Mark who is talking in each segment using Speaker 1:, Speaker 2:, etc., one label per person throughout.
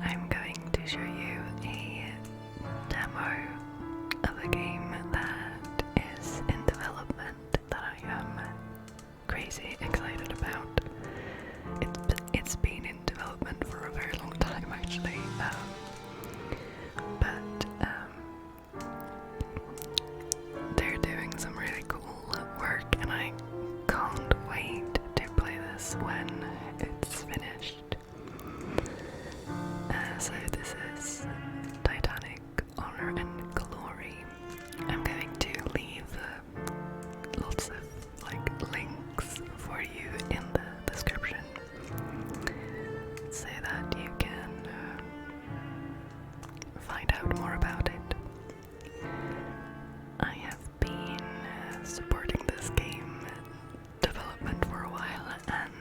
Speaker 1: I'm going to show you a demo of a game that is in development that I am crazy excited about. It's been in development for a very long time actually, but they're doing some really cool work and I can't wait to play this when it's finished. So this is Titanic, Honor and Glory. I'm going to leave lots of links for you in the description so that you can find out more about it. I have been supporting this game development for a while, and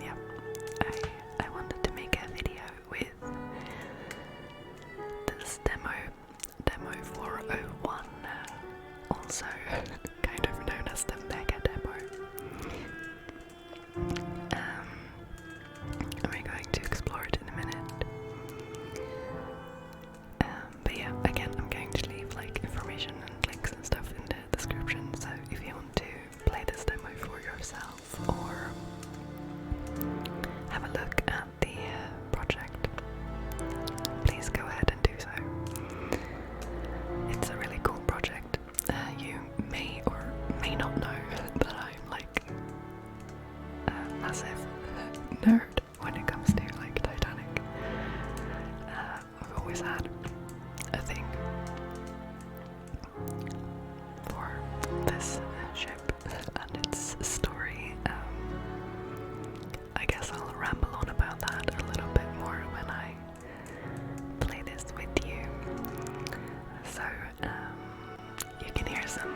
Speaker 1: yeah, I wanted to make a video with this demo 401, also kind of known as the mega demo. And we're going to explore it in a minute. But yeah, again, I'm going to leave information and links and stuff in the description, so if you want to play this demo for yourself or have a look at the project, please go ahead and do so. It's a really cool project. You may or may not know that I'm a massive nerd when it comes to Titanic. I've always had a thing for this ship and its story. I guess I'll ramble on about that a little bit more when I play this with you. So you can hear some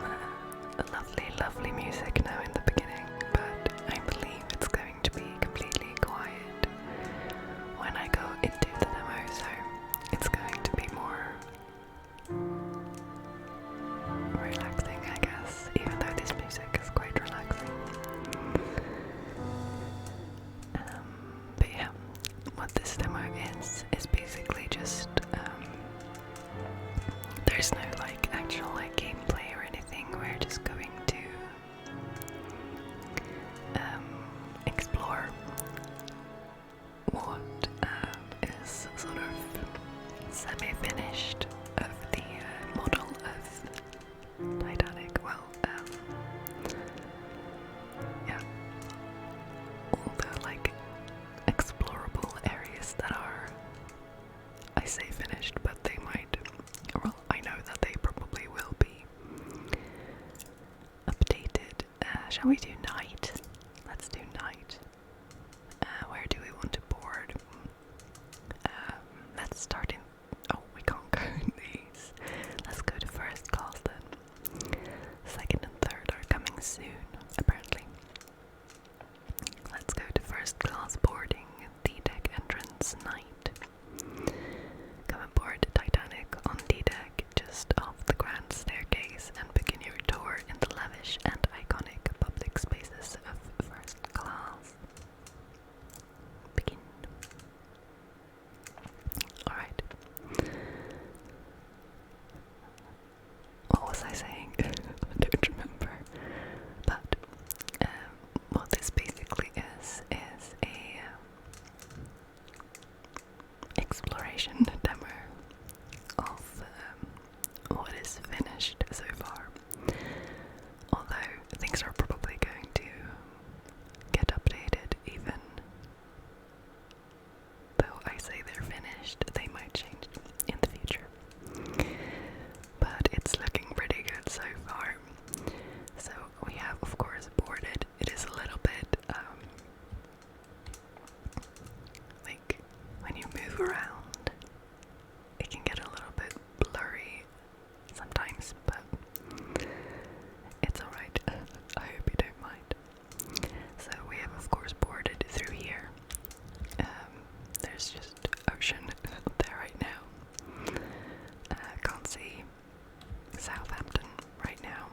Speaker 1: lovely music now in the beginning, but I believe it's going to be completely quiet when I go into the demo, so it's going to be more relaxing, I guess, even though this music is quite relaxing. But yeah, what this demo is basically just there's no actual gameplay or anything. We're just going to explore what is sort of semi-finished of the model of Titanic. Well, yeah, all the explorable areas that are, I say finished, but they might, well, I know that they probably will be updated. Shall we do night? Let's do night. Where do we want to board? Let's start in, oh, we can't go in these. Let's go to first class then. Second and third are coming soon, apparently. Let's go to first class boarding, D-deck entrance, night. Come aboard Titanic on D-deck, just off the grand staircase, and begin your tour in the lavish and iconic public spaces of first class. Begin. Alright. What was I saying? I don't remember. But what this basically is a exploration demo of what is finished so far. Although things are probably going to get updated, even though I say they're finished, they might change in the future. But it's looking pretty good so far. So we have, of course, boarded. It is a little bit when you move around, it can get a little bit blurry sometimes, but it's alright. I hope you don't mind. So we have, of course, boarded through here. There's just ocean there right now. Can't see Southampton right now,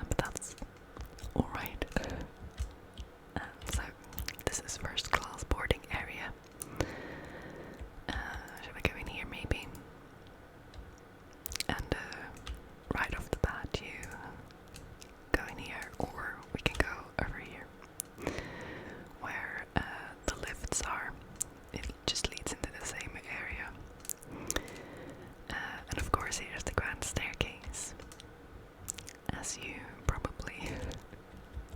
Speaker 1: but that's alright. So this is this first class boarding area. Should I go in here maybe? And right off the bat you go in here, or we can go over here where the lifts are. It just leads into the same area. And of course here's the grand staircase, as you probably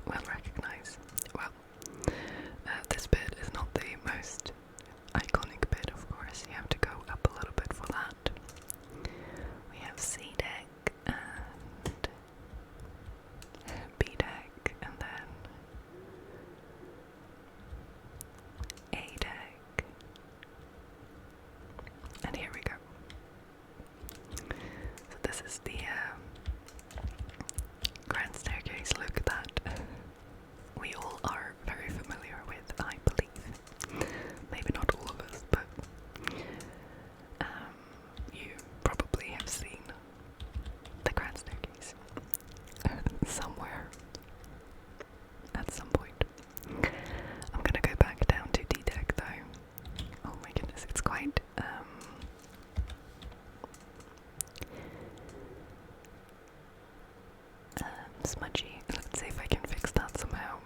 Speaker 1: will recognize. Well, this bit is not the most iconic bit, of course. You have to go up a little bit for that. We have C deck and B deck, and then A deck, and here we go. So this is the grand staircase. Look at that. We all are very familiar with, I believe. Maybe not all of us, but you probably have seen the grand staircase somewhere at some point. I'm gonna go back down to D deck though. Oh my goodness, it's quite smudgy. Let's see if I can fix that somehow.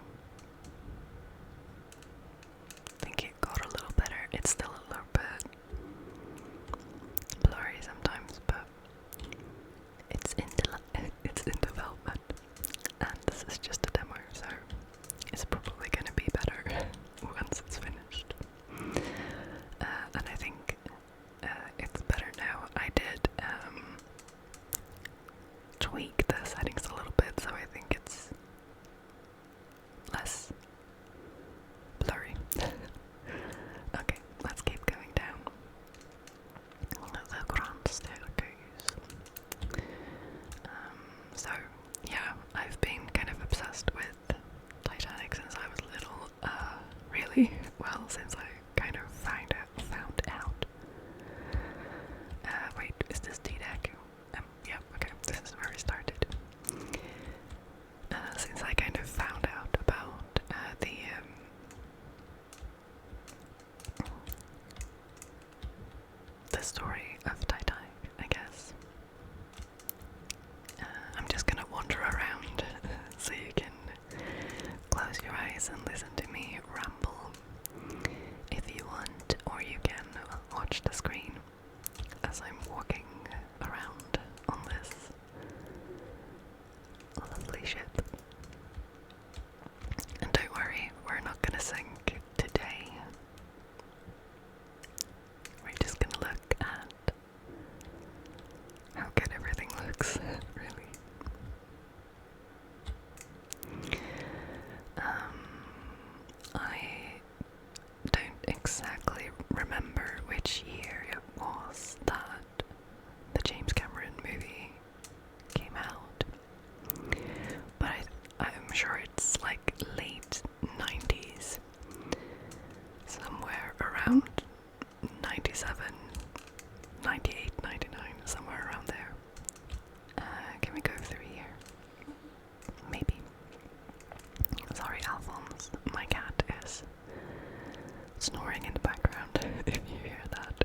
Speaker 1: I think it got a little better. It's still a little bit blurry sometimes, but it's in development, and this is just a demo, so it's probably going to be better once it's finished. And I think it's better now. I did tweak the settings a little bit, so I think it's less blurry. Okay, let's keep going down. The grand staircase. So, yeah, I've been kind of obsessed with Titanic since I was little. Really, well, since I kind of found out. Wait, is this D-Deck? Yeah, okay, this is where we started. Since I kind of found out about the story of Titanic, I guess. I'm just gonna wander around so you can close your eyes and listen to me ramble if you want, or you can watch the screen as I'm walking around on this lovely ship. And don't worry, we're not gonna sink today. We're just gonna look at how good everything looks, really. I don't exactly remember which year it was that the James Cameron movie came out, but I'm sure it's like late 90s, somewhere around 97, 98, 99, somewhere around there. Can we go through here? Maybe. Sorry, Alphonse, my cat is snoring in the background. If you hear that,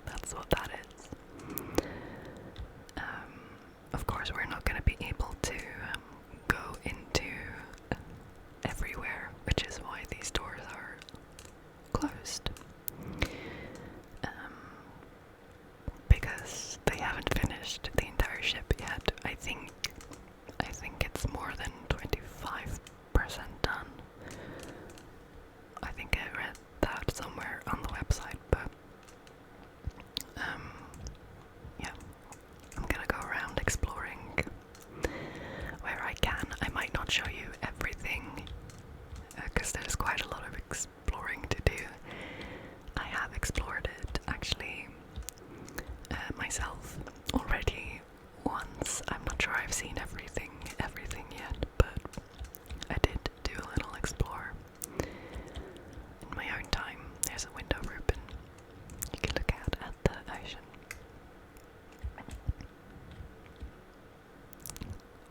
Speaker 1: that's what that is. Of course, we're not going to be able to go into everywhere, which is why these doors are closed. Because they haven't finished the entire ship yet. I think it's more than 25% done. I think I read that somewhere on the website, but yeah, I'm gonna go around exploring where I can. I might not show you everything because there's quite a lot of exploring to do. I have explored it actually myself already once. I'm not sure I've seen everything yet, but I did do a little explore in my own time. There's a window open. You can look out at the ocean.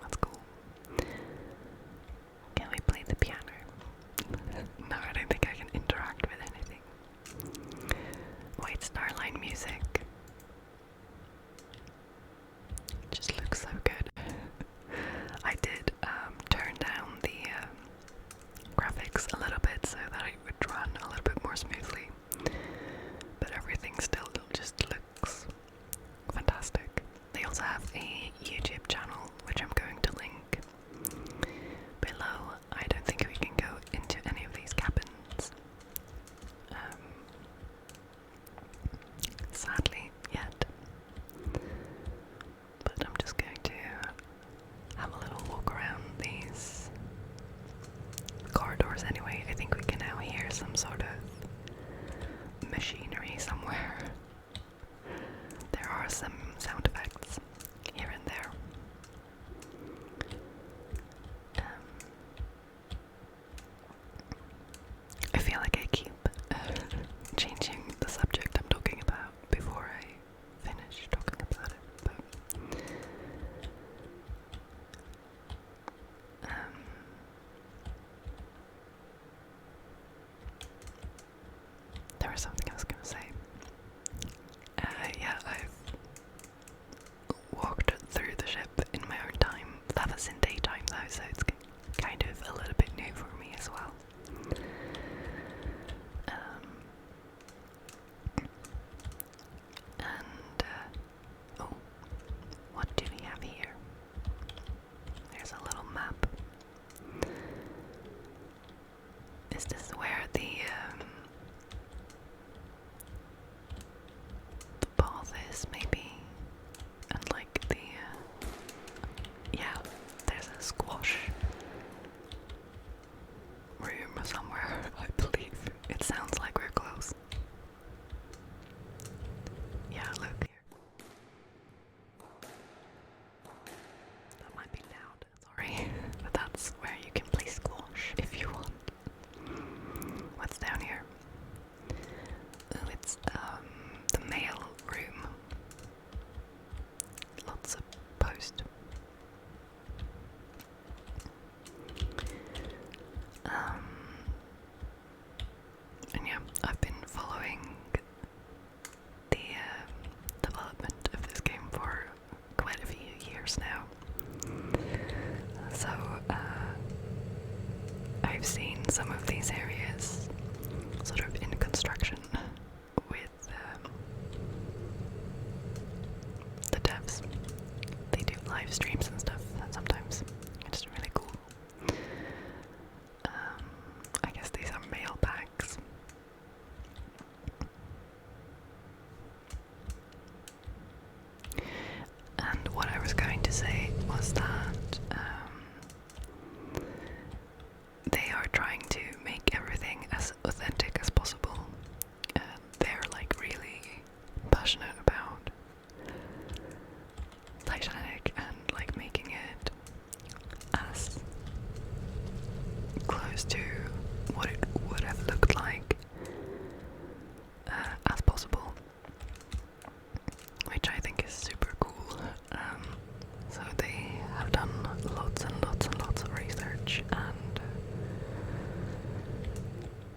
Speaker 1: That's cool. Can we play the piano? No, I don't think I can baseline music. It just looks so good. I did turn down the graphics a little bit so that it would run a little bit more smoothly, but everything still just looks fantastic. They also have a YouTube channel which I'm going to link below. I don't think we can go into any of these cabins, sadly, yet, but I'm just going to have a little walk around these corridors anyway. I think we can now hear some sort of machinery somewhere. There are some sound effects here and there. I feel like I keep changing the subject I'm talking about before I finish talking about it, but there was something I was going to say. Yeah, I've walked through the ship in my own time. That was in daytime though, so it's kind of a little bit new for me as well. Oh, what do we have here? There's a little map. Is this where the path is, maybe? And like the yeah, there's a squash room somewhere, I believe. It sounds like we're close. Yeah, look here. That might be loud, sorry. But that's where you can play squash if you want. What's down here? Oh, it's the mail room. Lots of post. And yeah, I've been following the development of this game for quite a few years now. So I've seen some of these areas sort of in construction with the devs. They do live streams and stuff sometimes. It's really cool. I guess these are mail bags. And what I was going to say was that they are trying to make everything as authentic as possible. They're like really passionate about Titanic and like making it as close to what it would have looked like as possible, which I think is super cool. So they have done lots and lots and lots of research, and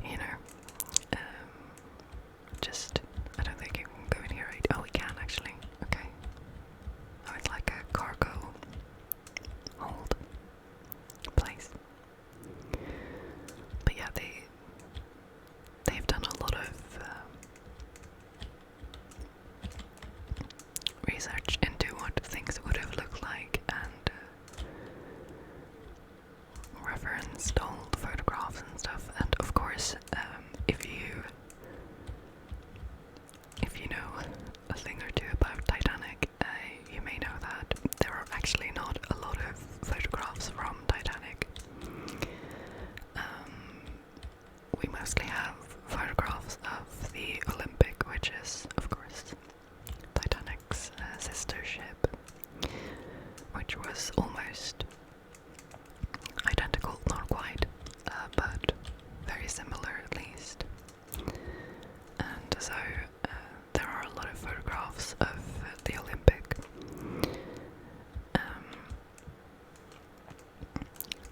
Speaker 1: you know, just I don't think you can go in here, right? Oh, we can actually. Okay. Oh, it's like a cargo hold place. But yeah, they've done a lot of research into what things would have looked like, and referenced old photographs and stuff. And of course, if you know a thing or two about Titanic, you may know that there are actually not a lot of photographs from Titanic. We mostly have photographs of the Olympic, which is, of course, Titanic's sister ship, which was almost identical, not quite, but very similar at least. And so there are a lot of photographs of the Olympic.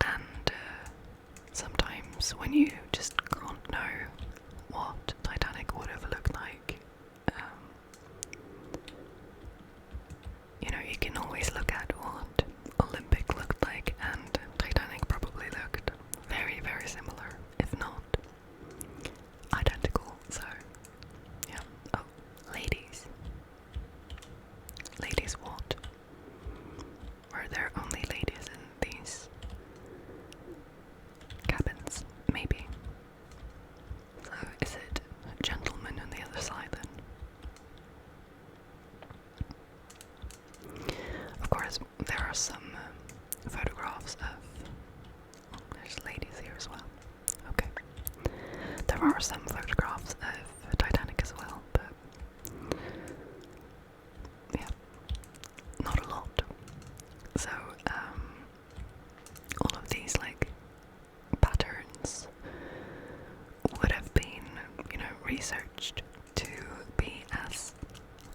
Speaker 1: And sometimes when you just can't know what Titanic would have looked like, are some photographs of Titanic as well, but yeah, not a lot. So all of these like patterns would have been, you know, researched to be as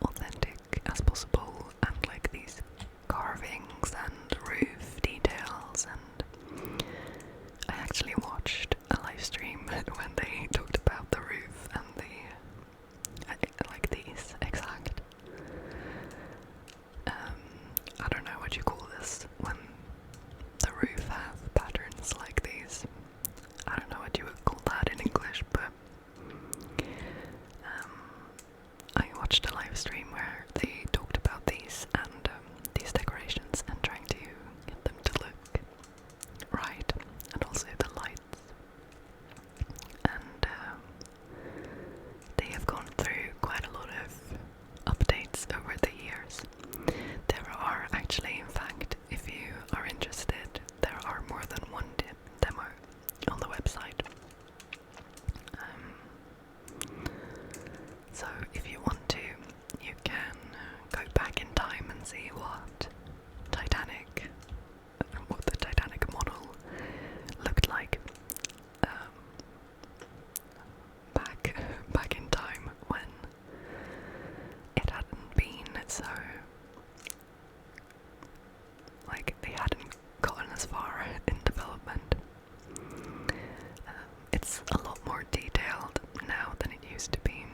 Speaker 1: authentic as possible, and like these carvings and roof details, and I actually watched a live stream when they talked about the roof and the like these exact I don't know what you call this when the roof have patterns like these. I don't know what you would call that in English, but I watched a live stream where they talked about these and these decorations and trying to get them to look right, and also the lights. And they have gone through quite a lot of updates over the years. There are actually, in fact, if you are interested, there are more than one demo on the website. So if you want to, you can go back in time and see what the Titanic model looked like back in time when it hadn't been so, like, they hadn't gotten as far in development. It's a lot more detailed now than it used to be.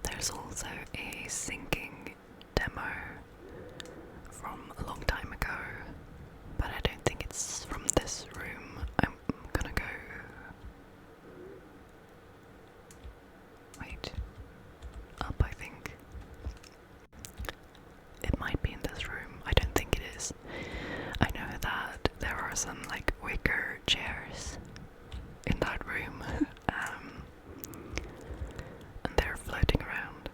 Speaker 1: There's also a sinking demo from a long time ago, but I don't think it's from this room. I'm gonna go... wait. Up, I think. It might be in this room. I don't think it is. I know that there are some like wicker chairs in that room, and they're floating around.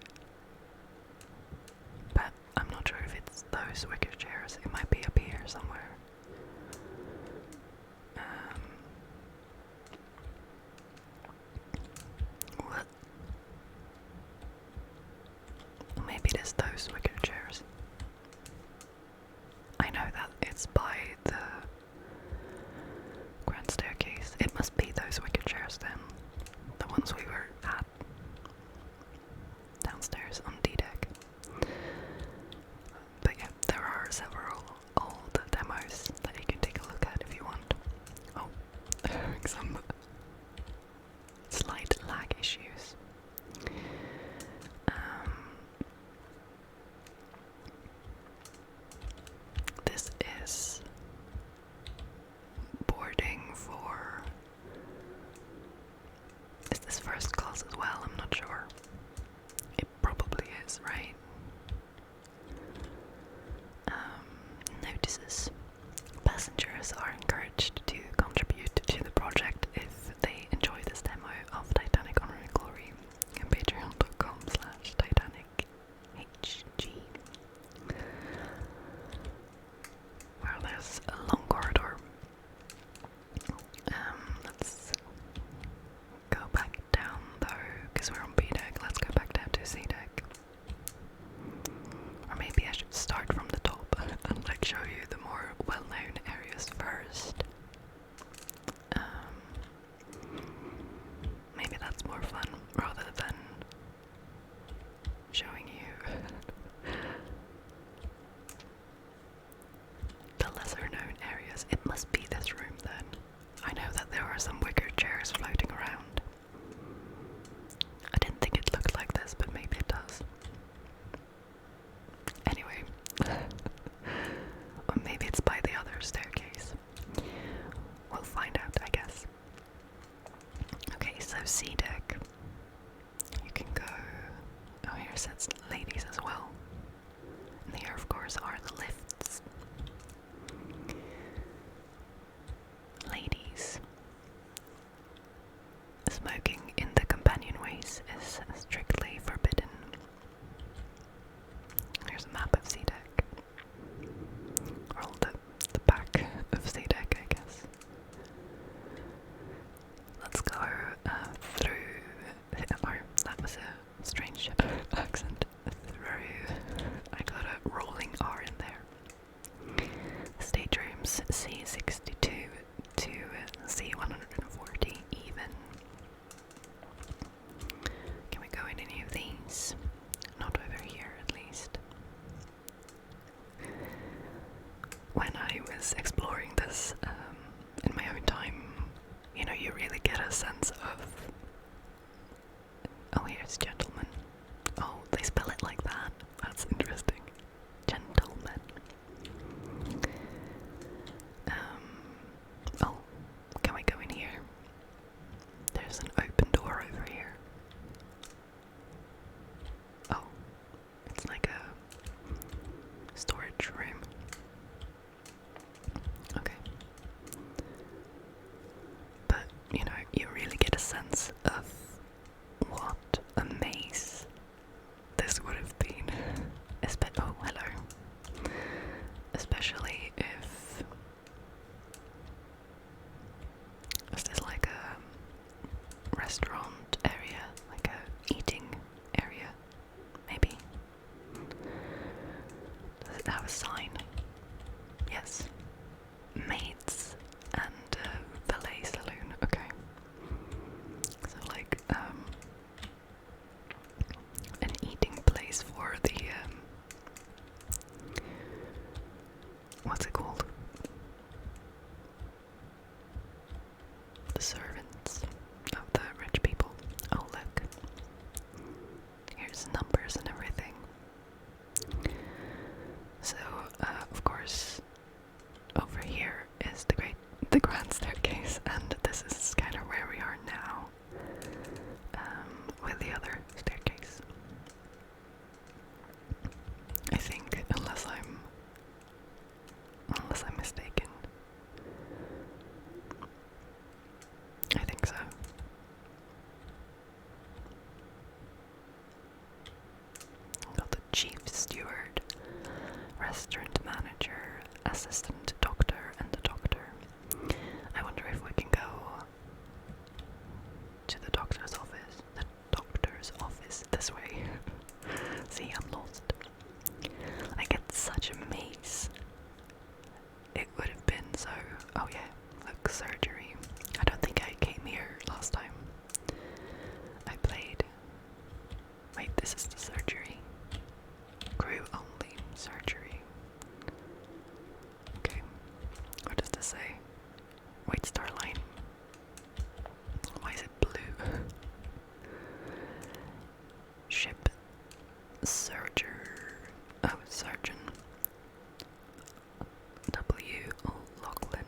Speaker 1: But I'm not sure if it's those wicker chairs. It might be up here somewhere. What? Maybe it is those wicker chairs. I know that it's by the grand staircase. It must be those wicker chairs then. The ones we were at downstairs on D-deck. But yeah, there are several old demos that you can take a look at if you want. Oh, some slight lag issues. Here's gentleman. Oh, they spell it like that. That's interesting. Gentleman. Oh, can we go in here? There's an open door over here. Oh, it's like a storage room. Okay. But, you know, you really get a sense of what a maze this would have been. Oh, hello. Especially if... Is this like a restaurant area? Like a eating area? Maybe? Does it have a sign? Yes. Maids and valet saloon. Okay. So like an eating place for the what's it called? The servants of the rich people. Oh look. Here's numbers and everything. So of course over here is the grand staircase, and this is kind of where we are now, with the other staircase. I think, unless I'm mistaken. I think so. Got the chief steward, restaurant manager, assistant doctor, and the doctor. I wonder if we can go to the doctor's office. The doctor's office this way. See, I'm lost. Like, it's such a maze. It would have been so... Oh yeah, look, surgery. I don't think I came here last time I played. Wait, this is the surgery. Crew only surgery. Okay, what does this say? Wait, Starline. Why is it blue? Ship surgeon. W. Lachlan.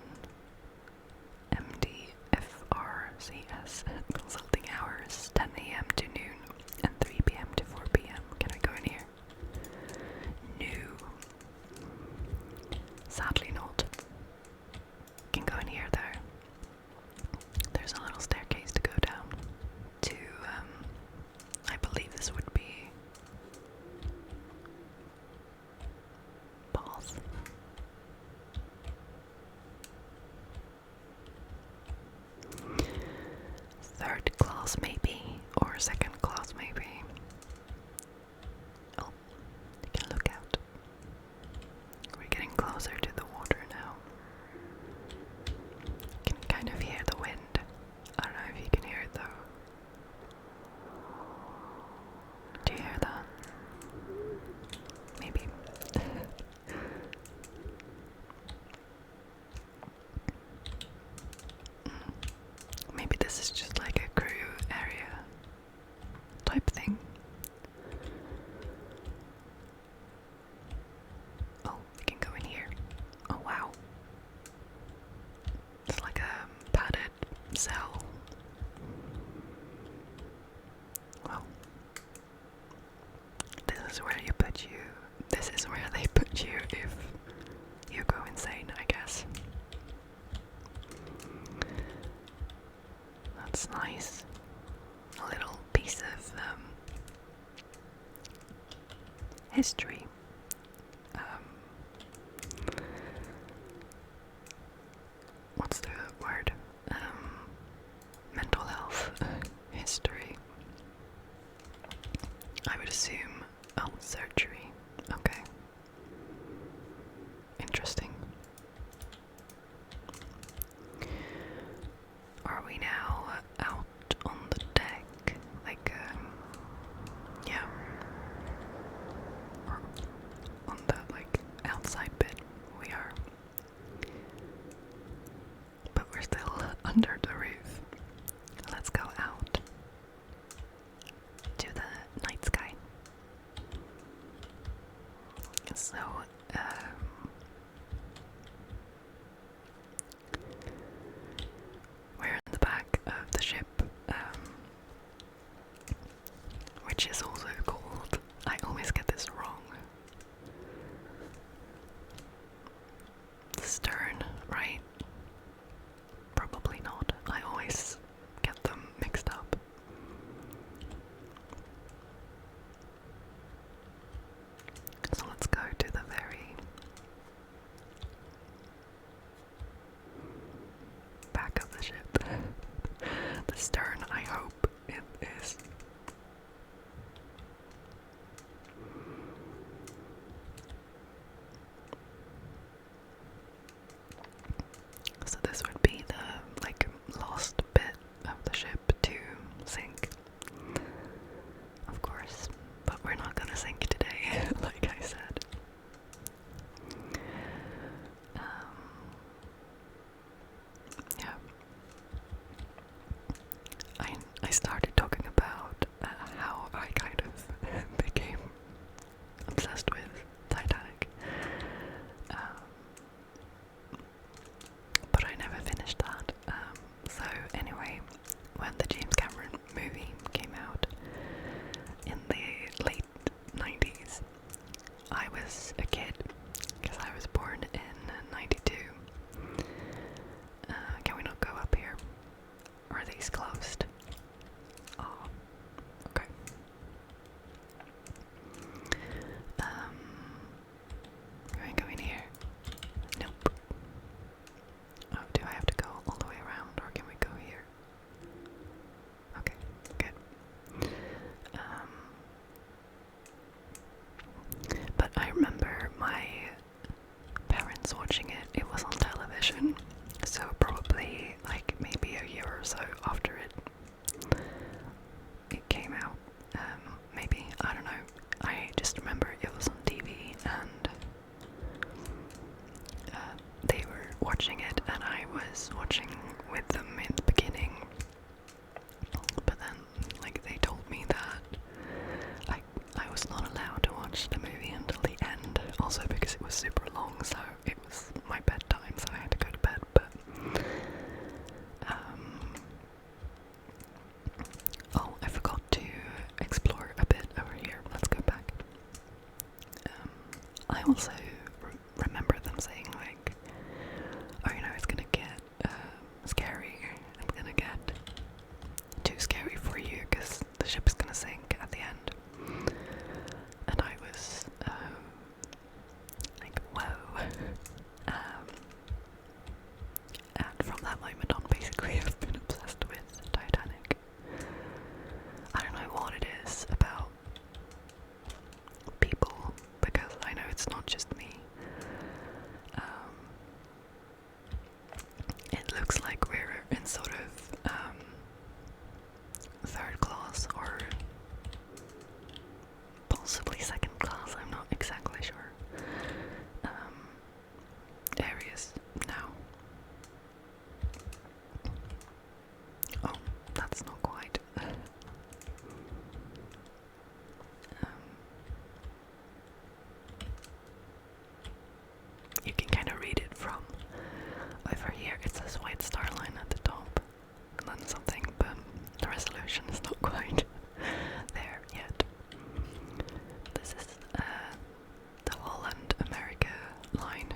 Speaker 1: MD. FRCS. Consulting hours 10 a.m. to noon and 3 p.m. to 4 p.m. Can I go in here? No. Sadly not. Can go in here though. There's a little staircase to go down to, I believe this would be bath. Third class maybe, or second class maybe. Oh, you can look out. We're getting closer to the water now. You can kind of hear the wind. I don't know if you can hear it though. Do you hear that? Maybe. Maybe this is just like a crew area type thing. Oh, we can go in here. Oh wow. It's like a padded cell. Well, this is where they put you if you go insane, I guess. That's nice. A little piece of history. What's the word? Mental health history. I would assume. Oh, surgery. Okay. Interesting. Are we now out on the deck? Like, yeah. Or on the, like, outside bit we are. But we're still under the roof. Let's go out to watching it, and I was watching with them in the beginning, but then like they told me that I was not allowed to watch the movie until the end, also because it was super long, so it was my bedtime, so I had to go to bed. But oh, I forgot to explore a bit over here. Let's go back. I also remember them saying like, oh, you know, it's gonna get scary. It's gonna get too scary for you because the ship's gonna sink at the end. And I was like, whoa. And from that moment on, basically, I've been obsessed with Titanic. I don't know what it is about people, because I know it's not just me. It looks like we're in sort of third class or possibly second class, I'm not exactly sure. Areas now. Oh, that's not quite. You can kind of read it from over here. It says White Star Line at the top, and then something, but the resolution is not quite there yet. This is the Holland America line,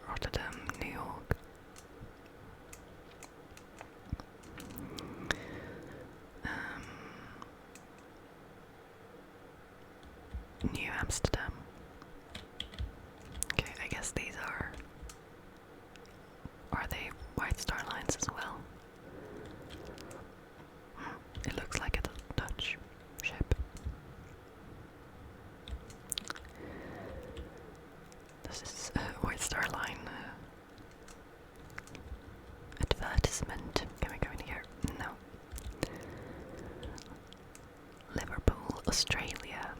Speaker 1: Rotterdam, New York. New Amsterdam. Okay, I guess these are they White Star Lines as well? It looks like a Dutch ship. This is a White Star Line advertisement. Can we go in here? No. Liverpool, Australia,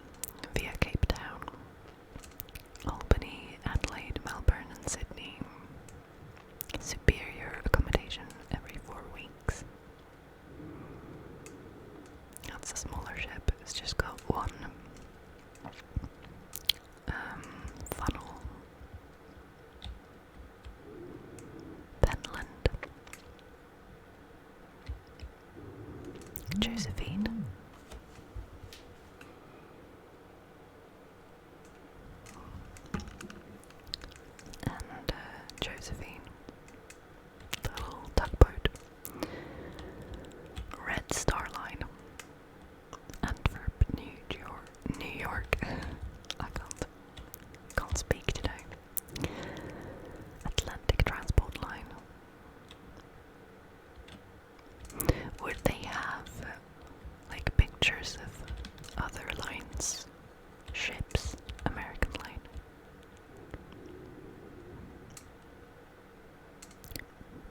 Speaker 1: via Cape Town, Albany, Adelaide, Melbourne and Sydney. Superior accommodation every 4 weeks. That's a smaller ship. It's just got one funnel. Penland. Josephine. And Josephine. The little tugboat. Red Star Line. Antwerp, New York. I can't speak today. Atlantic Transport Line. Would they have like pictures of other lines? Ships? American line?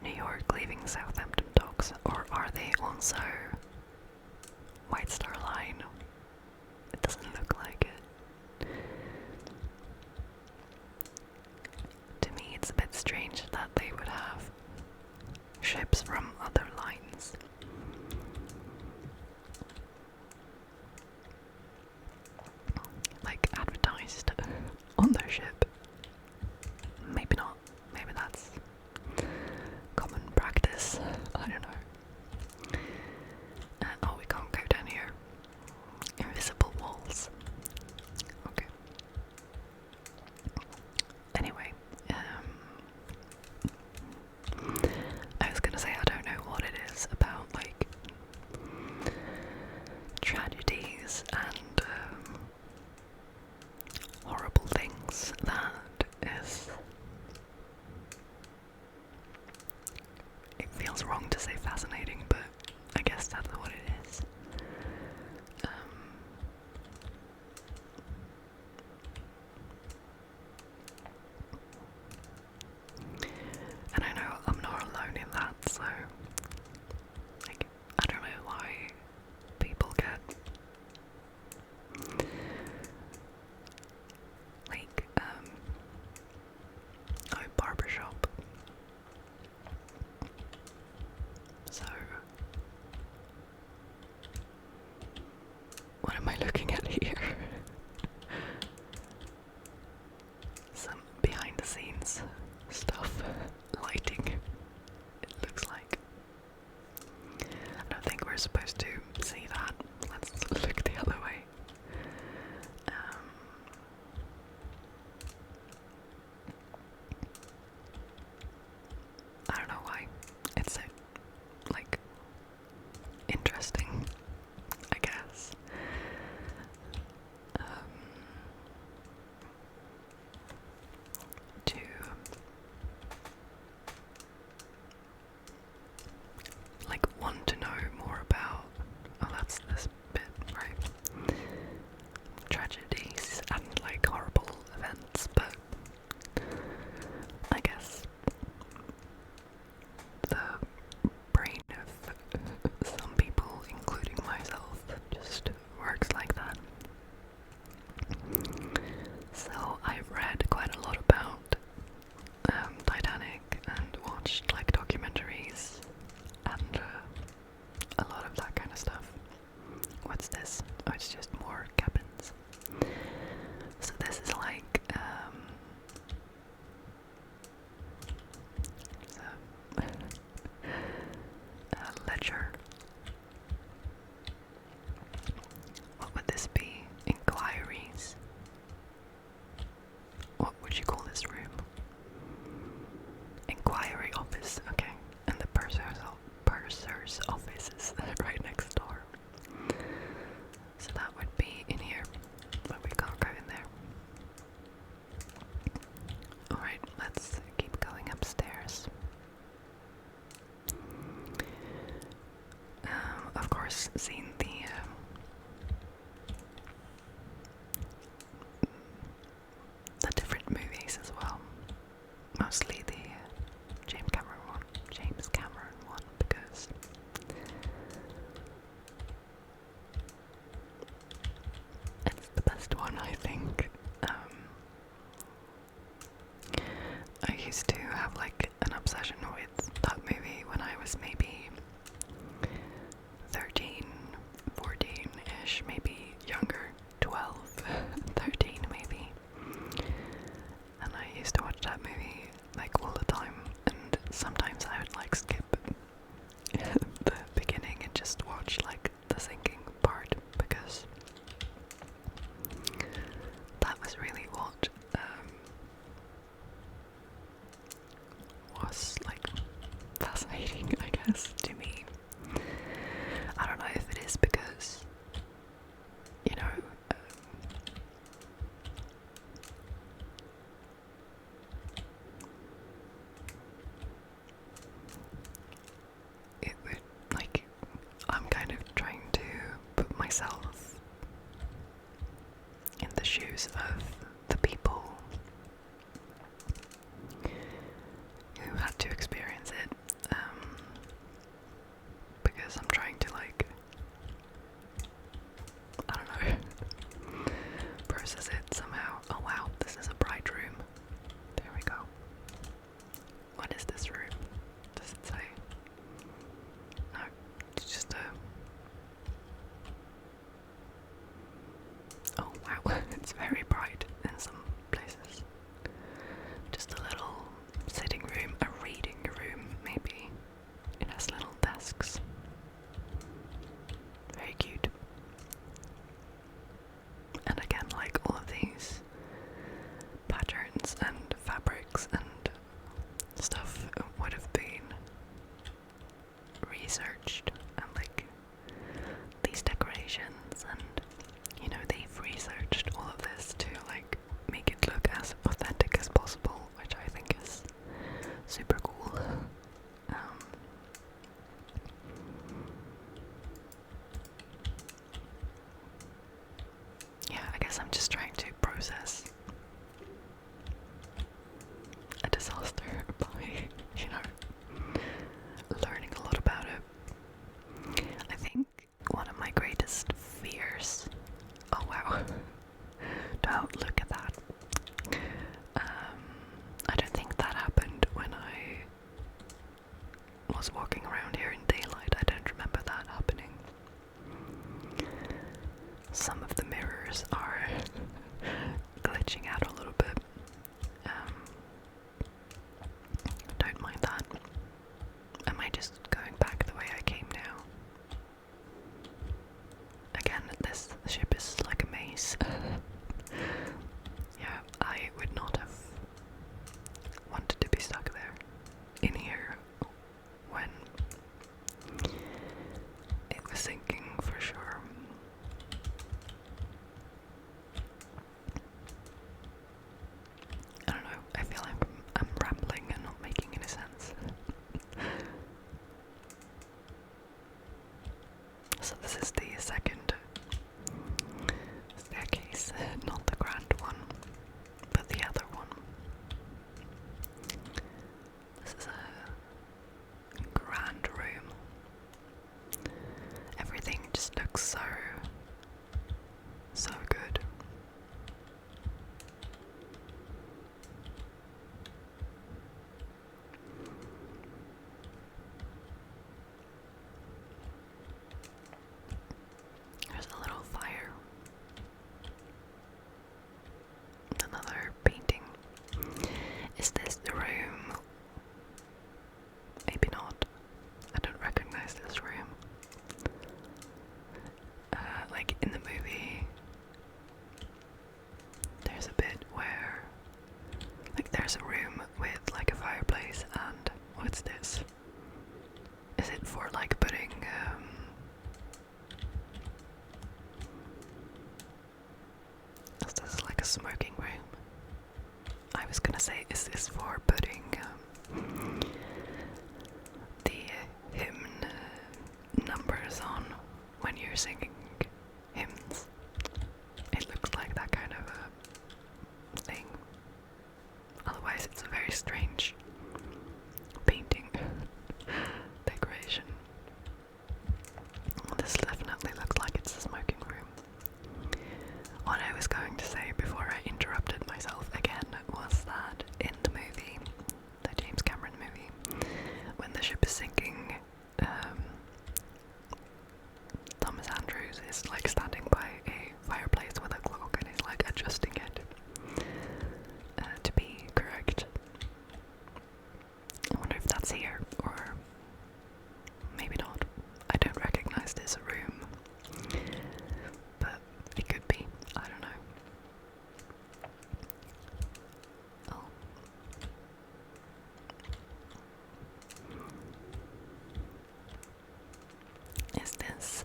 Speaker 1: New York leaving Southampton docks, or are they also White Star Line? It doesn't look like it. To me, it's a bit strange that they would have ships from other lines. Like advertised on their ship. Maybe not. Maybe that's common practice. I don't know. Oh, we can't go down here. Invisible walls. Okay. Anyway, I was gonna say I don't know what it is about like tragedies and horrible things that is. It feels wrong to say fascinating, but I guess that's what it is. And I know I'm not alone in that, so like I don't know why people get like barbershop interesting, I guess. To like want to know more about, oh, that's this bit, right? Tragedies and like horrible events, but I guess the brain of some people, including myself, just works like that. So I've read quite a lot about Titanic and watched like documentaries and a lot of that kind of stuff. What's this? Oh, it's just more cabins. So this is like a ledger. What would this be? Inquiries. What would you call this room? Inquiry office, okay. And the purser's office is right next door. So that would be in here, but we can't go in there. Alright, let's keep going upstairs. Of course, seen the different movies as well. Mostly the James Cameron one, because it's the best one, I think. I used to have like an obsession with that movie when I was maybe 13, 14-ish, maybe younger, 12, 13 maybe. And I used to watch that movie like all the time, and sometimes I would like skip the beginning and just watch like the sinking part, because that was really what was like fascinating, I guess, to me. I don't know if it is because, you know, it would, like, I'm kind of trying to put myself in the shoes of the people who had to experience it, because I'm trying to, like, I don't know, process it somehow. Oh wow, this is a bright room. There we go. What is this room? Does it say? No, it's just a... Oh wow, it's very bright in some places. Just a little sitting room, a reading room maybe. It has little desks. Very cute. And again, like all of these patterns and fabrics and stuff would have been researched, and like these decorations, and you know, they've researched all of this to like make it look as authentic as possible, which I think is super cool. Yeah, I guess I'm just trying to process a disaster by, you know, learning a lot about it. I think one of my greatest fears... Oh wow. Don't look at that. I don't think that happened when I was walking around here in daylight. I don't remember that happening. Some of the mirrors are glitching out a little bit. Don't mind that. Am I just going back the way I came now? Again, this ship is like a maze. Yeah, I would not have wanted to be stuck there in here when it is this? Is it for like putting is this like a smoking room? I was gonna say, is this for putting the hymn numbers on when you're singing hymns? It looks like that kind of a thing. Otherwise it's a very strange painting decoration. This definitely looks like it's a smoking room. What I was going to say before I interrupted myself again was that in the movie, the James Cameron movie, when the ship is sinking, Thomas Andrews is like standing by a fireplace with a clock and he's like adjusting it to be correct. I wonder if that's here, or maybe not. I don't recognize this room, but it could be. I don't know. Oh. Is this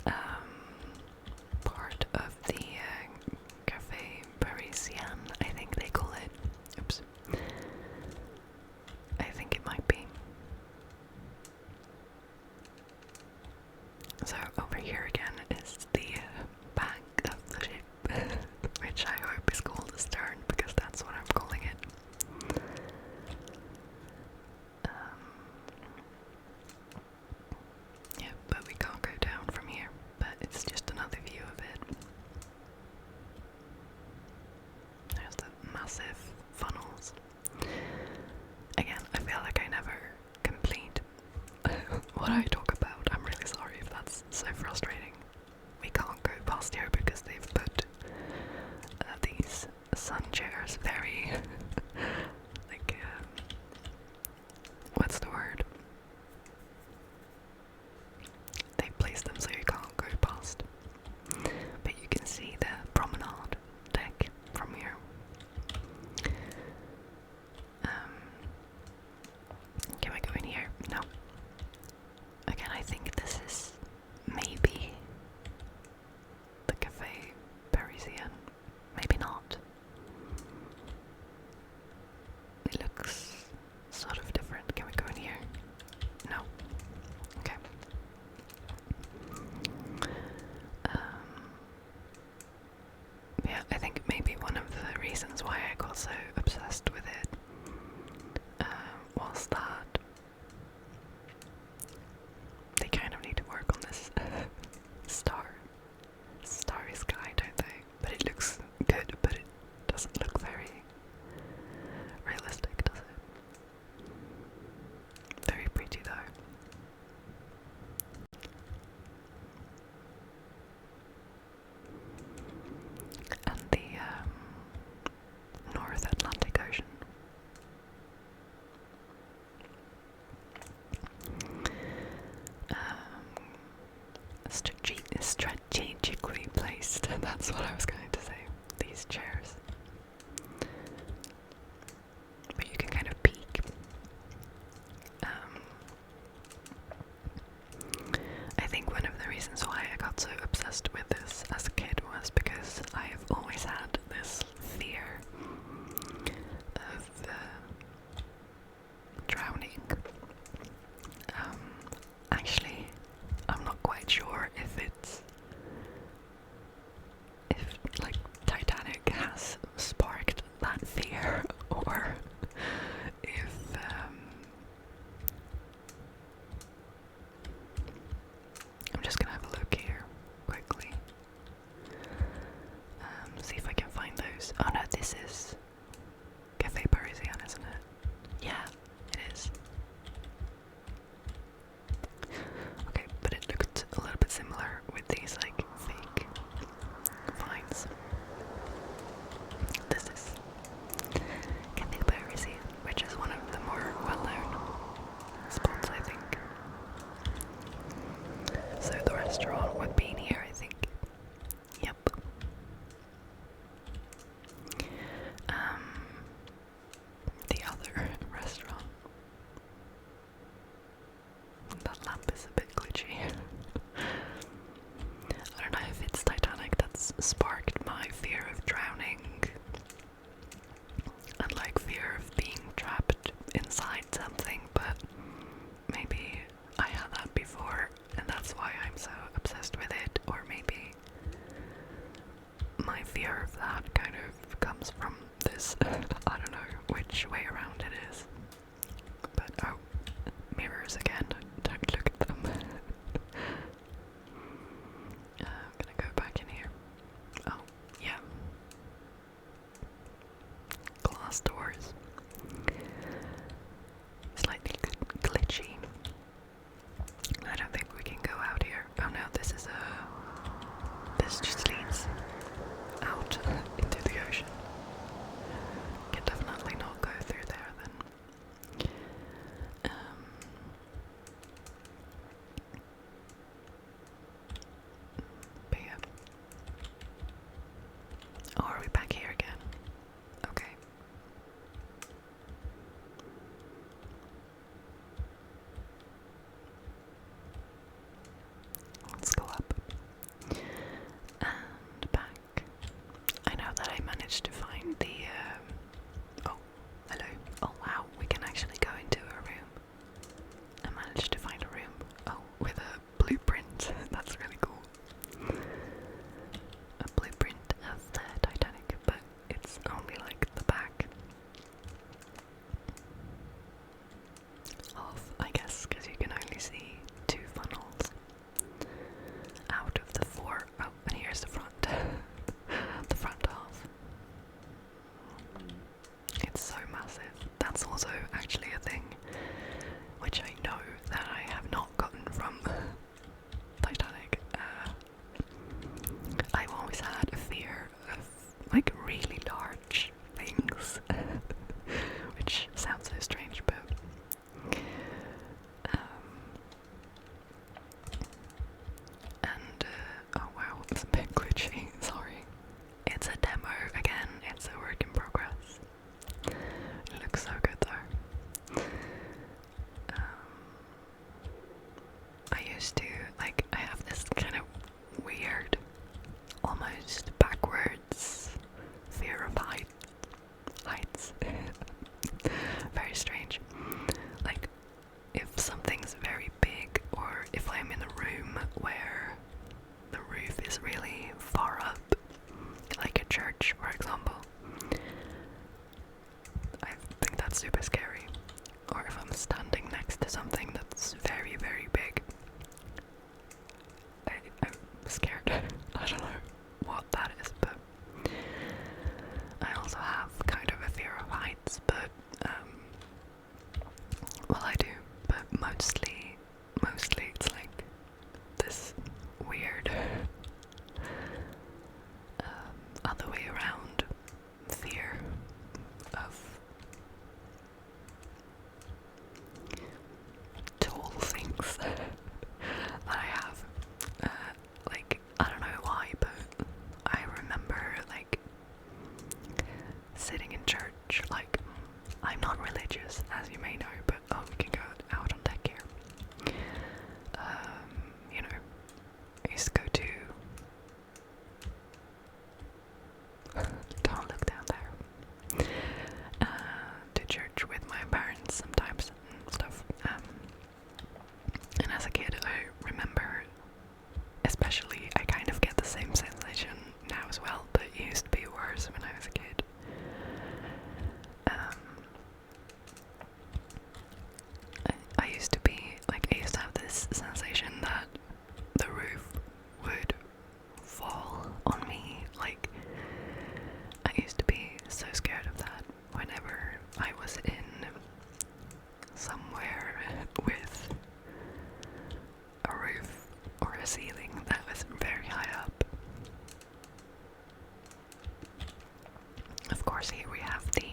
Speaker 1: part of the Café Parisien? I think they call it. Oops. I think it might be. So over here again is the back of the ship, which I hope is called a stern because that's what I'm calling it. Yeah, but we can't go down from here, but it's just another view of it. There's the massive funnels. Again, I feel like I never complete what I talk about. I'm really sorry if that's so frustrating. We can't go past here because they've put these sun chairs very like what's the word? They placed them so you can't go past. But you can see the promenade deck from here. Can we go in here? No. Again, I think this is maybe the Café Parisien. Maybe not. It looks sort of different. Can we go in here? No. Okay. Yeah, I think maybe one of the reasons why I got so obsessed with it was that they kind of need to work on this starry sky, don't they? But it looks good, but it doesn't look very realistic, does it? Very pretty though. And the North Atlantic Ocean. Strategically placed, that's what I was going to say. These chairs. But you can kind of peek. I think one of the reasons why I got so obsessed with this as a kid was because I have always had this fear of drowning. Actually, I'm not quite sure if like Titanic has sparked that fear, or if I'm just gonna have a look here quickly. See if I can find those. Oh no, this is Café Parisien, isn't it? Yeah, it is. which way around it is. But oh, mirrors again. Don't look at them. I'm gonna go back in here. Oh, yeah. Glass doors. Slightly glitchy. I don't think we can go out here. Oh no, this just leads out into the ocean. Can definitely not go through there then. But yeah. Oh, are we back here again? Okay. Let's go up. And back. I know that I managed to find the, oh, hello. Oh wow, we can actually go into a room. I managed to find a room. Oh, with a blueprint. That's really cool. A blueprint of the Titanic, but it's only like the back. Half, I guess, because you can only see 2 funnels out of the 4. Oh, and here's the front. The front half. It's so massive. That's also actually a thing which I know that I have not gotten from Titanic. I've always had a fear of like really large things, which sounds so strange, but oh wow, it's a bit glitchy, sorry. It's a demo again, it's a work in progress. It looks so good though. I used to, like, I have this kind of weird, almost backwards fear of heights. Very strange. Like, if something's very big, or if I'm in a room where the roof is really far up, like a church, for example, I think that's super scary. Or if I'm standing next to something that's very, very big, I'm scared. I don't know what that is, but I also have kind of a fear of heights, but well, I do, but mostly it's like this weird other way around fear of tall things that I have. Like, I don't know why, but I remember like sitting in church. Like, I'm not religious, as you may know, but oh, we can go out on deck here. You know, I used to go to don't look down there. To church with my parents sometimes and stuff. And as a kid, I remember, especially, I kind of get the same sensation now as well, but it used to be worse when I was a kid. I used to be, like, I used to have this sensation that the roof would fall on me. Like, I used to be so scared of that whenever I was in somewhere with a roof or a ceiling that was very high up. Of course, here we have the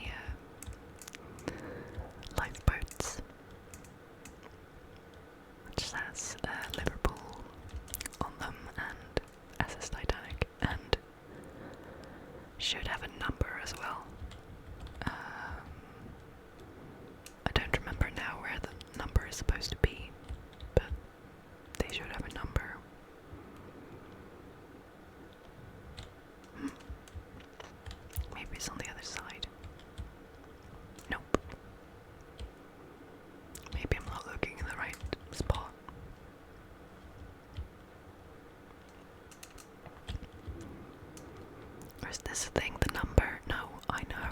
Speaker 1: lifeboats, which says Liverpool on them, and SS Titanic, and should have a number as well. I don't remember now where the number is supposed to be, but they should have a number. Maybe it's on the other side. Nope. Maybe I'm not looking in the right spot. Or is this thing the number? No, I know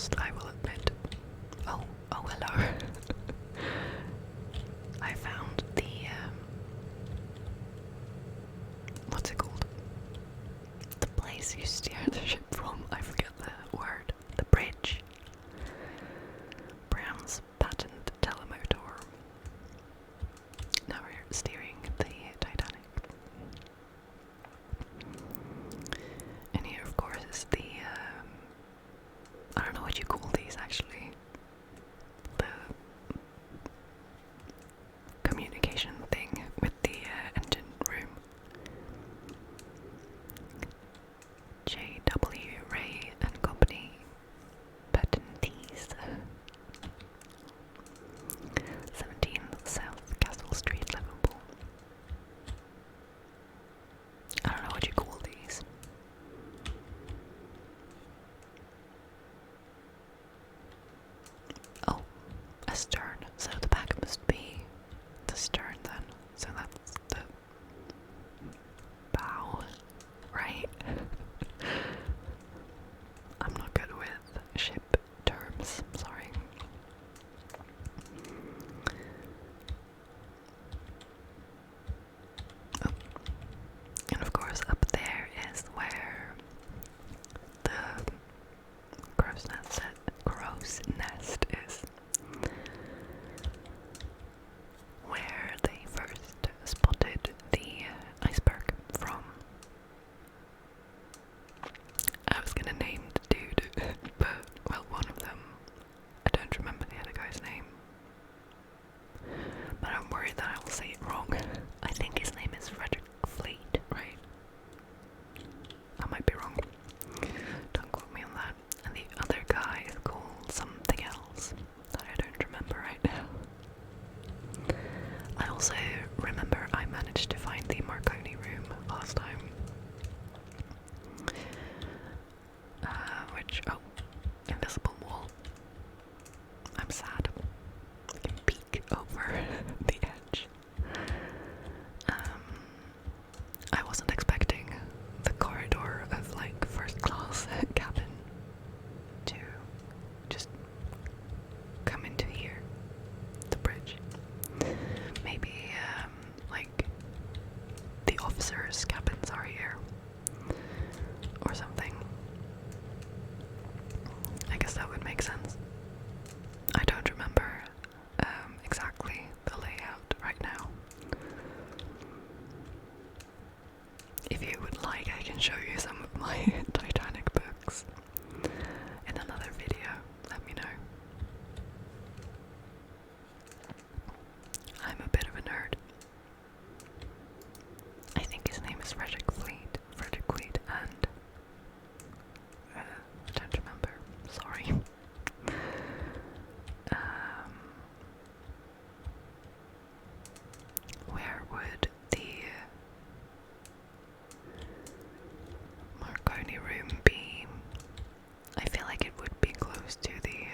Speaker 1: lost, I will admit. Oh, hello. I found the, what's it called? The place you steer the ship from, I forget the word. The bridge. Brown's patent telemotor. Now we're steering the Titanic. And here, of course, is the, I don't know what you call these actually. The communication thing with the engine room. J.W. Ray and Company Patentees. 17 South Castle Street, Liverpool. I don't know what you call these. Oh, a stern. So the back must be the stern then. So that's the bow, right? I'm not good with ship terms, sorry. Oh. And of course up there is where the crow's nest is. Where they first spotted the iceberg from. I was gonna name the dude, but, well, one of them. I don't remember the other guy's name. But I'm worried that I will say it wrong. I think his name is Frederick Fleet, right? I might be wrong. Don't quote me on that. And the other guy is called something else that I don't remember right now. I also remember I managed to find the Marconi room last time. Oh, invisible wall. I'm sad. I can peek over the edge. I wasn't expecting the corridor of like first class cabin to just come into here, the bridge. Maybe like the officers' cabins are here or something. I guess that would make sense. I don't remember exactly the layout right now. If you would like, I can show you some of my Titanic books in another video. Let me know. I'm a bit of a nerd. I think his name is Frederick Fleet, and I don't remember. Sorry. Where would the Marconi room be? I feel like it would be close to the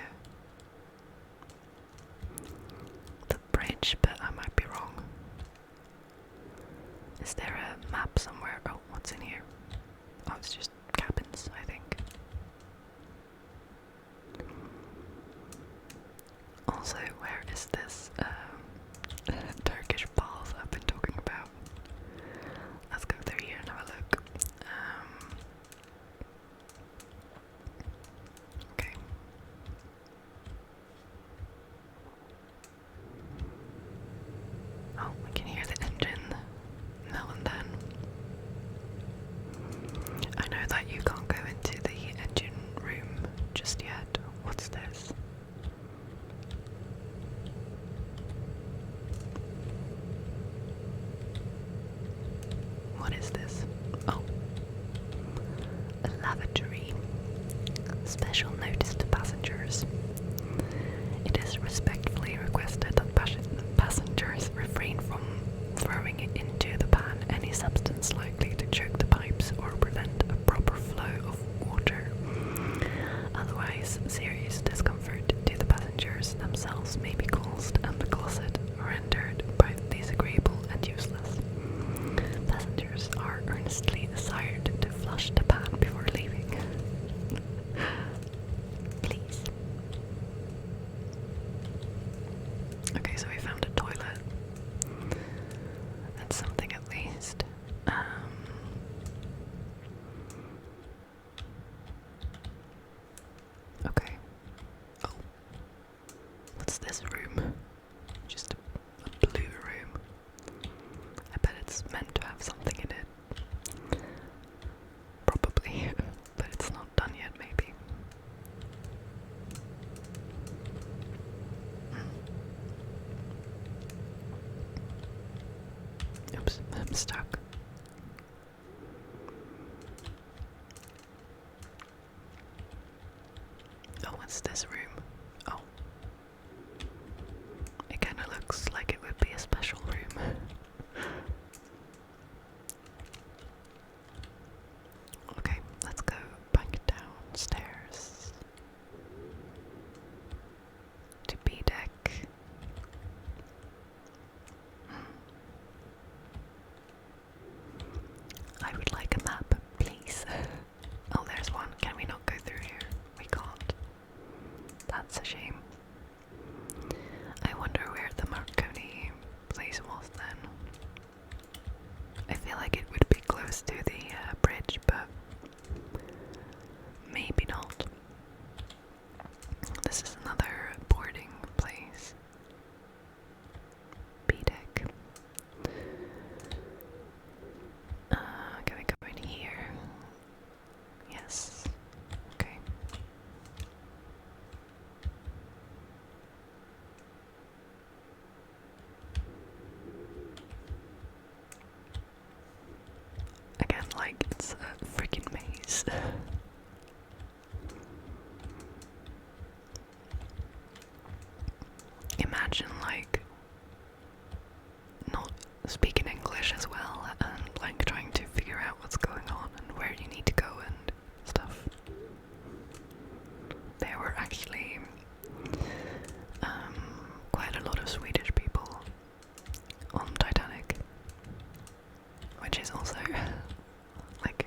Speaker 1: bridge, but I might be wrong. Is there a map somewhere? Oh, what's in here? Oh, it's just cabins, I think. Also, where is this Turkish bath I've been talking about? Let's go through here and have a look. Okay. Oh, I can hear the engine now and then. I know that you can't go into the engine room just yet. What's this? What is this? Oh. A lavatory. Special notice to passengers. It is respectfully requested that passengers refrain from throwing into the pan any substance likely to choke the pipes or prevent a proper flow of water. Otherwise, serious discomfort to the passengers themselves may be caused and the closet rendered both disagreeable and useless. Passengers are earnestly desired to flush the pan before leaving. Please. is this room? Oh. It kinda looks like it would be a special room. Okay, let's go back downstairs to B deck. I would like a map, please. Oh, there's one. Can we not go through here? We can't. That's a shame. I wonder where the Marconi place was then. I feel like it would be close to the bridge, but maybe not. This is another boarding place. B deck. Can we go in here? Yes. Okay. Again, like it's a freaking maze. Imagine like not speaking English as well and like trying to figure out what's going on and where you need to go and stuff. There were actually quite a lot of Swedish people on Titanic, which is also like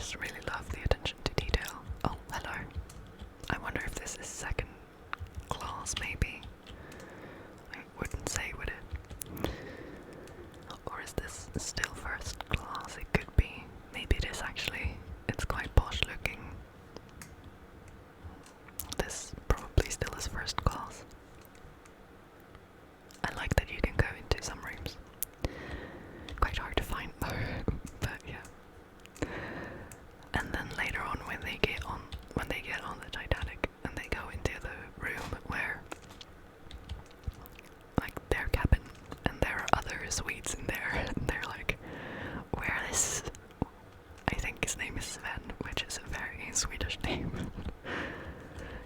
Speaker 1: just really love the attention to detail. Oh, hello. I wonder if this is second class, maybe. I wouldn't say, would it? Or is this still first class? It could be. Maybe it is actually. It's quite posh looking. This probably still is first class. I like that you can go into some rooms. Quite hard to find though, but yeah. And then later on when they get on the Titanic and they go into the room where like their cabin and there are other suites in there and they're like, where is, I think his name is Sven, which is a very Swedish name.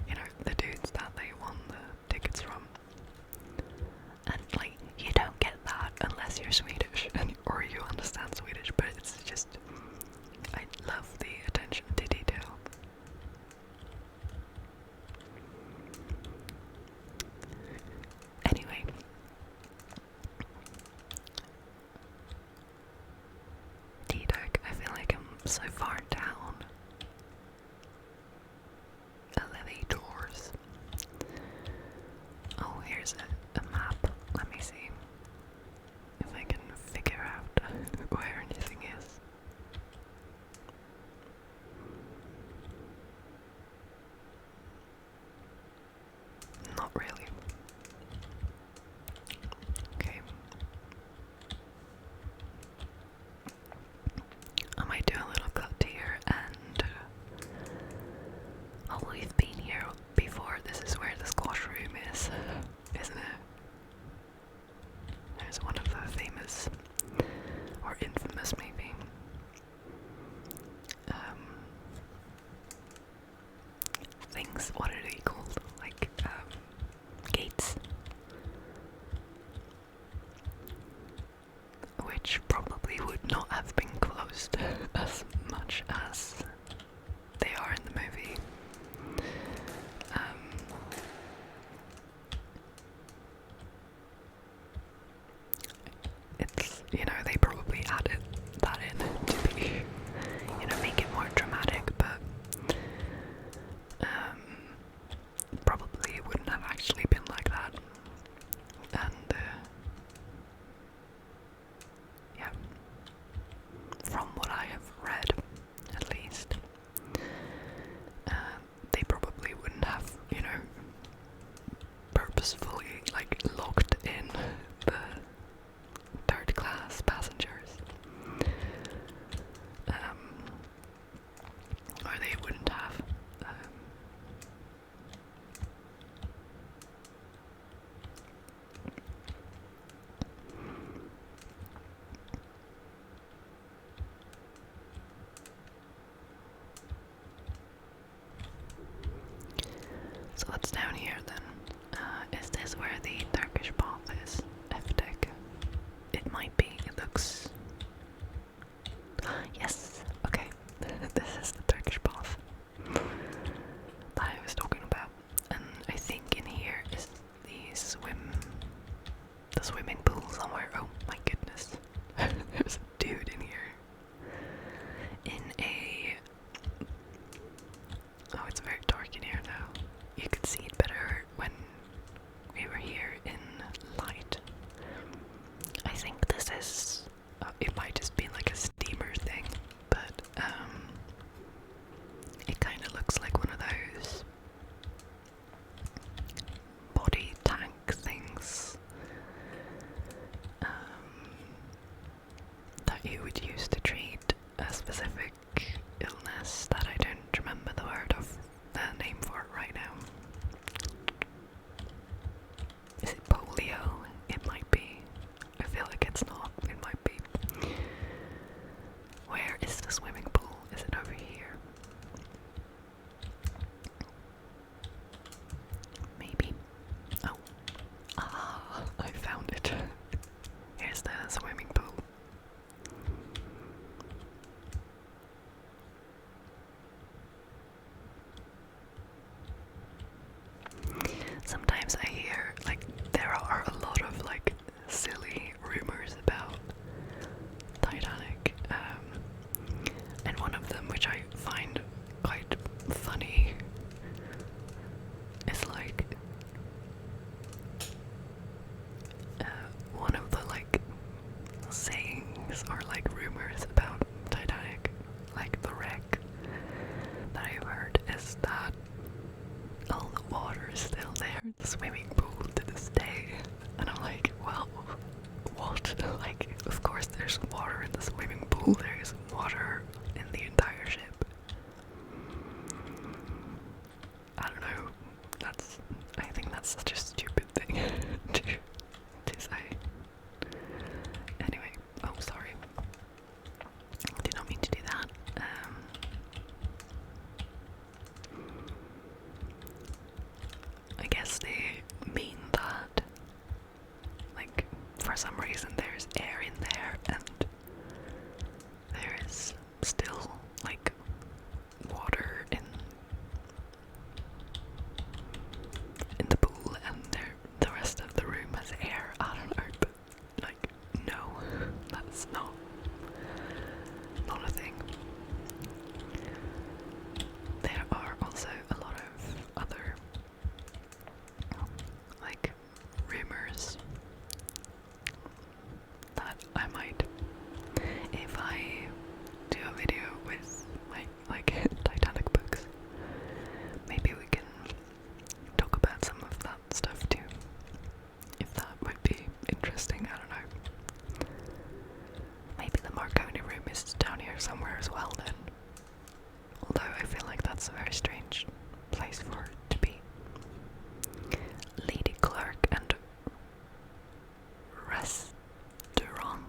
Speaker 1: You know, the dudes that they won the tickets from. And like, you don't get that unless you're Swedish or you understand Swedish, but it's just, I love the attention to detail. Anyway, D-Deck, I feel like I'm so far down. Elevators. Oh, here's a map. Let me see if I can figure out where anything is. Not really. Okay. I might do a little cut here and oh, we've been here before. This is where the squash room is, isn't it? There's one of the famous, or infamous maybe, things, what are they called? Like, gates. Which probably would not have been closed as much as they are in the movie. It's, you know, they probably added that in to be, you know, make it more dramatic, but probably wouldn't have actually been like that. And yeah, from what I have read, at least, they probably wouldn't have, you know, purposefully like locked in the third class passengers, or they wouldn't have. So what's down here then? Is this where the Turkish bath is? F-Deck. It might be. It looks... Yes! Okay. This is the Turkish bath that I was talking about. And I think in here is the swimming pool somewhere. Oh my goodness. There's a dude in here. In a... Oh, it's very dark in here now. You could see it better when we were here in light. I think this is... it might just be like a steamer thing, but it kind of looks like one of those body tank things that you would use to treat a specific illness that I don't remember the word of the name for it right now. Is it polio? It might be. I feel like it's not. It might be. Where is the swimming pool? Is it over here? Maybe. Oh. Ah, I found it. Here's the swimming pool. rumors about Titanic, like the wreck, that I've heard is that all the water is still there in the swimming pool to this day. And I'm like, well, what? Like, of course there's water in the swimming pool, there's water in the entire ship. I don't know, I think that's such a stupid thing to say. Anyway, oh sorry, I did not mean to do that. I guess they mean that, like, for some reason there's air in there and there is still, like, water in the pool, and the rest of the room has air. I don't know, but, like, no, that's not a thing. There are also a lot of other, like, rumors that I might, if I do a video with my, like, Titanic books, maybe we can talk about some of that stuff too, if that would be interesting. I don't know. Maybe the Marconi room is down here somewhere as well then. Although I feel like that's a very strange place for it to be. Lady clerk and restaurant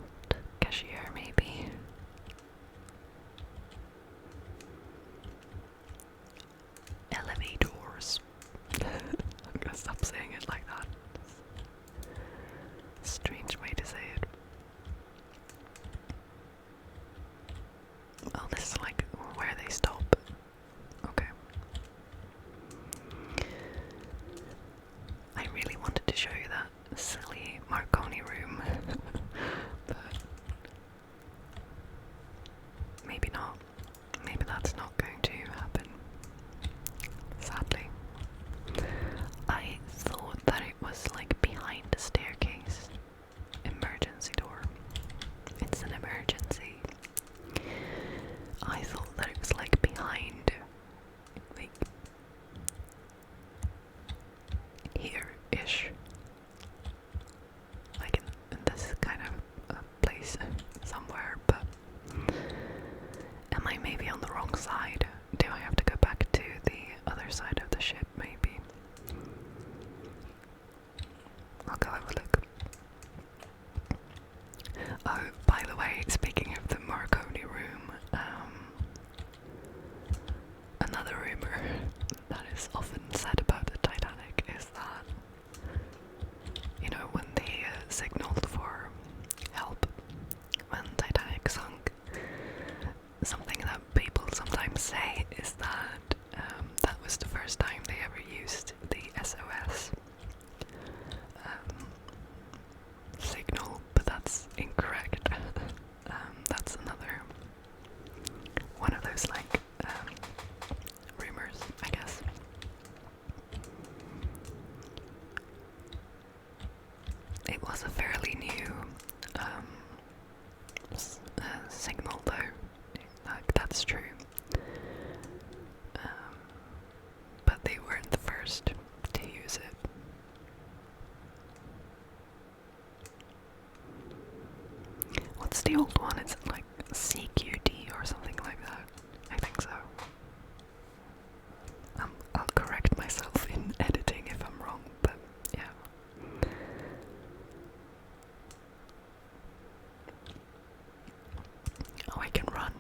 Speaker 1: cashier, maybe. Elevators. I'm gonna stop saying it like that. Strange way to say it. Oh, this is like where they stop. Okay. I really wanted to show you that silly Marconi room, but maybe not. Maybe that's not going to happen, sadly. I thought that it was like behind the staircase. Emergency door. It's an emergency. I thought that it was like behind, like here-ish. Like in this kind of place somewhere, but am I maybe on the wrong side? Do I have to go back to the other side of the ship, maybe? I'll go have a look. Oh, by the way, speaking of the Marconi room, another rumor that is often said about the Titanic is that, you know, when they signaled for help when Titanic sunk, something that people sometimes say is that that was the first time they ever used the SOS signal, but that's incorrect. That's another one of those, like, rumors, I guess. It was a fairly new signal, though. Like, that's true. But they weren't the first to use it. What's the old one? It's like CQD or something like that. I think so. I'll correct myself in editing if I'm wrong, but yeah. Oh, I can run.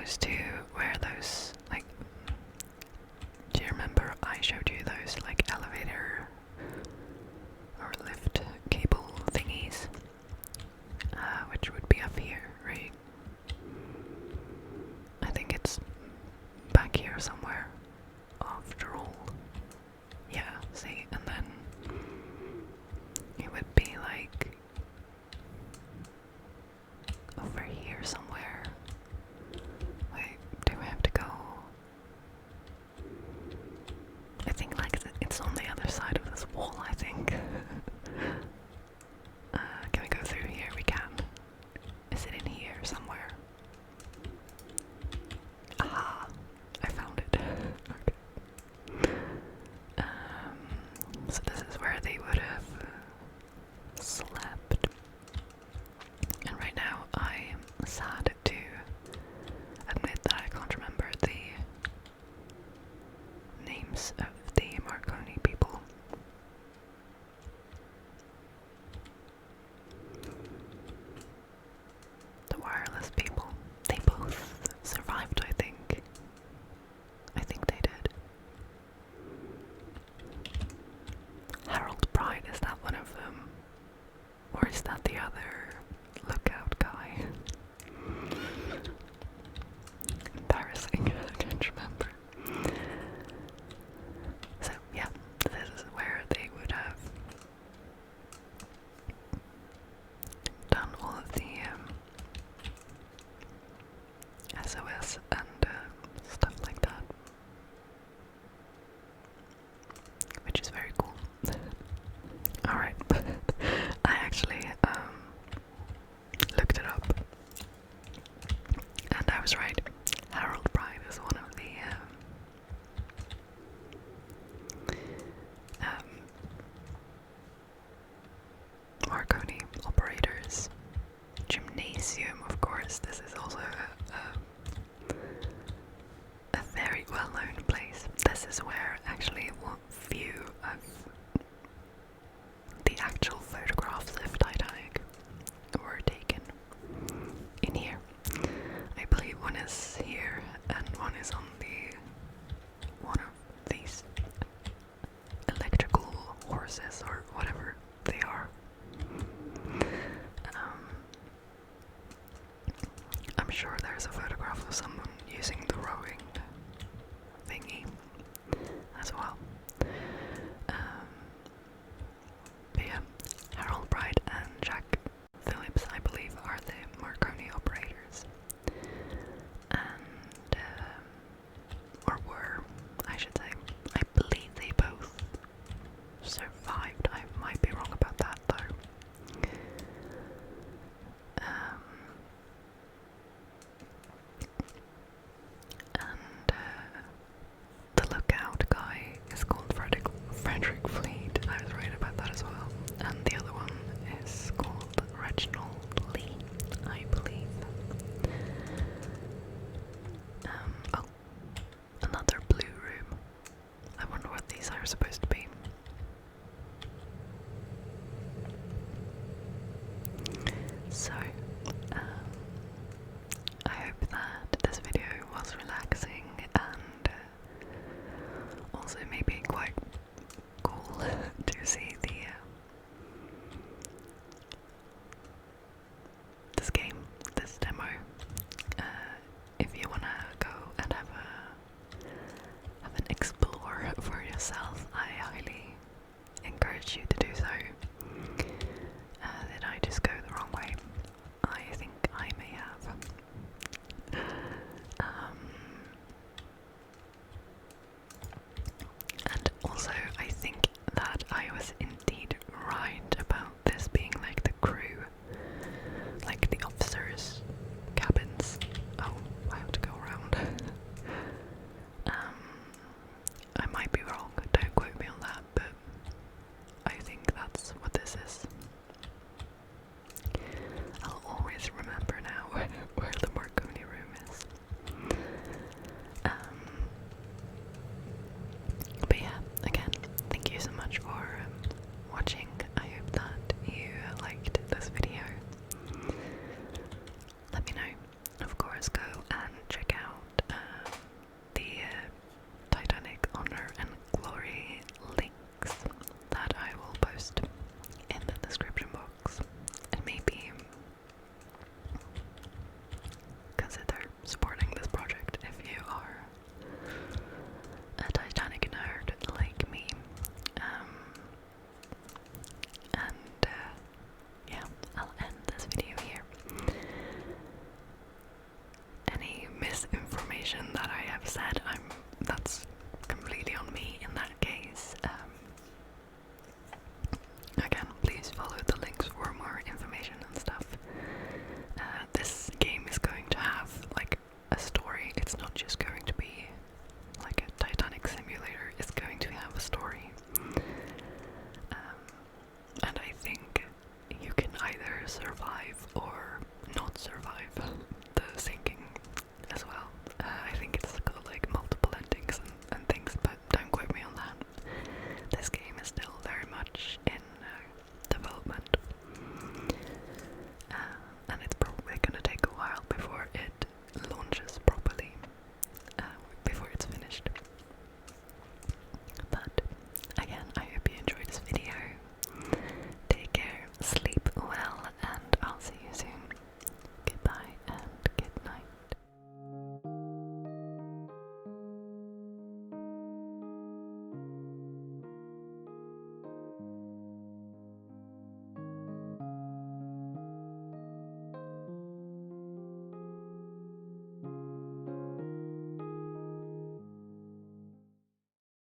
Speaker 1: close to where those, like, do you remember I showed you those, like, elevator or lift cable thingies? Which would be up here, right? I think it's back here somewhere, after all. Yeah, see, and then it would be like over here somewhere. Wait, do we have to go? I think like it's on the other side of this wall, I think. Can we go through here? We can. Is it in here somewhere? Aha! I found it. Okay. So this is where they would have slept. And right now I am sad to admit that I can't remember the names of the Marconi people. The wireless people. They both survived, I think. I think they did. Harold Pride, is that one of them? Or is that the other lookout guy? Embarrassing, I can't remember. So yeah, this is where they would have done all of the SOS and stuff like that, which is very cool. Alright, I actually looked it up, and I was right. Harold Pride is one of the Marconi operators. Gymnasium, of course. This is also a very well-known place. This is where actually one few of the actual photographs of Titanic were taken. In here. I believe one is here and one is on one of these electrical horses or whatever they are. I'm sure there's a photograph of someone using the rowing thingy as well. But yeah, Harold Bright and Jack Phillips, I believe, are the Marconi operators. And, or were, I should say. I believe they both survived. I might be wrong about that though. The lookout guy is called Frederick Fleet. I was right about that as well. And the other one is called Reginald Lee, I believe. Oh, another blue room. I wonder what these are supposed to be. So, I hope that this video was relaxing and also maybe quite cool to see this game, this demo. If you wanna go and have an explore for yourself, I highly encourage you to do so. Did I just go the wrong way? I think I may have. And also, I think that I was indeed right about this being like the crew, like the officers' cabins. Oh, I have to go around. I might be wrong, don't quote me on that, but I think that's what this is. I'll always remember now where the Marconi room is. But yeah, again, thank you so much for watching. I hope that you liked this video. Let me know. Of course, go and check survive or not survive.